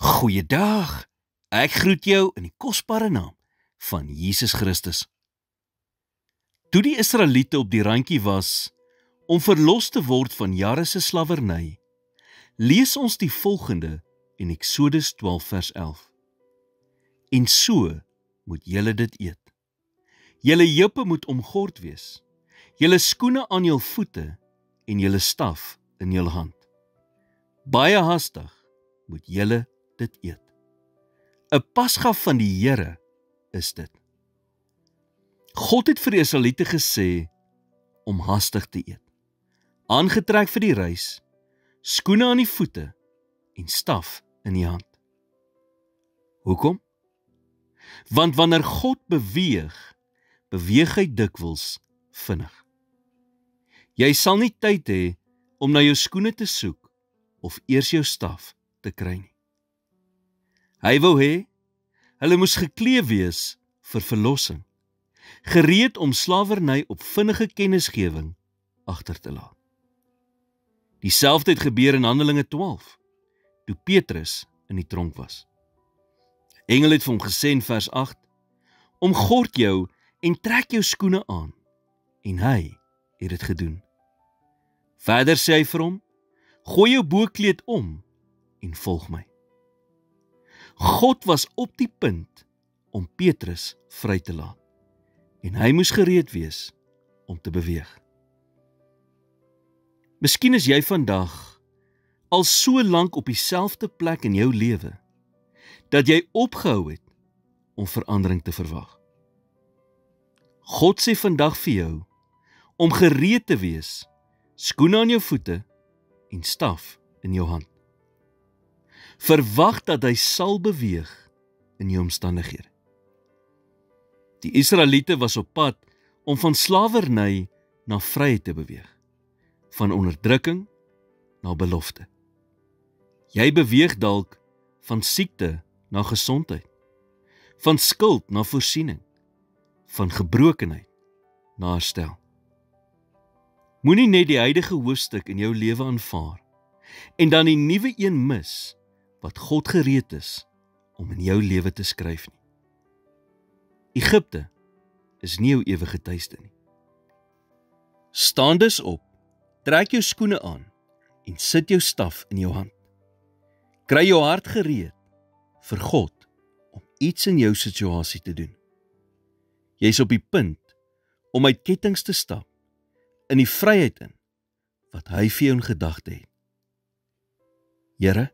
Goeiedag, ek groet jou in die kosbare naam van Jesus Christus. Toe die Israeliete op die randjie was om verlos te word van jare se slawerny, lees ons die volgende in Eksodus 12 vers 11. En so moet julle dit eet. Julle heupe moet omgord wees, julle skoene aan jul voete en julle staf in jul hand. Baie haastig moet julle dit eet. 'n Pasga van die Here is dit. God het vir die Israeliete gesê om haastig te eet, aangetrek vir die reis, skoene aan die voete en staf in die hand. Hoekom? Want wanneer God beweeg, beweeg hy dikwels vinnig. Jy sal nie tyd hê om na jou skoene te soek of eers jou staf te kry nie. Hy wou hê, hulle moes geklee wees vir verlossing, gereed om slawerny op vinnige kennisgewing agter te laat. Dieselfde het gebeur in Handelinge 12, toe Petrus in die tronk was. Engel het vir hom gesê in vers 8, omgord jou en trek jou skoene aan, en hy het dit gedoen. Verder sê hy vir hom, gooi jou boekleed om en volg my. God was op die punt om Petrus vry te laat, en hy moes gereed wees om te beweeg. Miskien is jy vandag al so lank op dieselfde plek in jou lewe, dat jy opgehou het om verandering te verwag. God sê vandag vir jou, om gereed te wees, skoene aan jou voete en staf in jou hand. Verwag dat hy sal beweeg in jou omstandighede. Die Israeliete was op pad om van slawerny na vryheid te beweeg, van onderdrukking na belofte. Jy beweeg dalk van siekte na gesondheid, van skuld na voorsiening, van gebrokenheid na herstel. Moenie net die huidige hoofstuk in jou lewe aanvaar en dan die nuwe een mis wat God gereed is om in jou lewe te skryf nie. Egipte is nie jou ewige tuiste nie. Staan dus op, trek jou skoene aan en sit jou staf in jou hand. Kry jou hart gereed vir God om iets in jou situasie te doen. Jy is op die punt om uit kettinge te stap in die vryheid in wat hy vir jou in gedagte het. Here,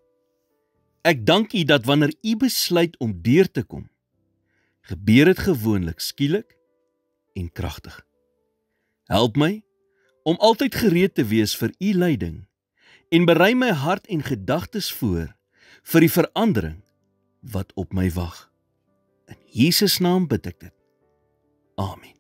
ek dank U dat wanneer U besluit om deur te kom, gebeur dit gewoonlik skielik en kragtig. Help my om altyd gereed te wees vir U leiding en berei my hart en gedagtes voor vir die verandering wat op my wag. In Jesus naam bid ek dit. Amen.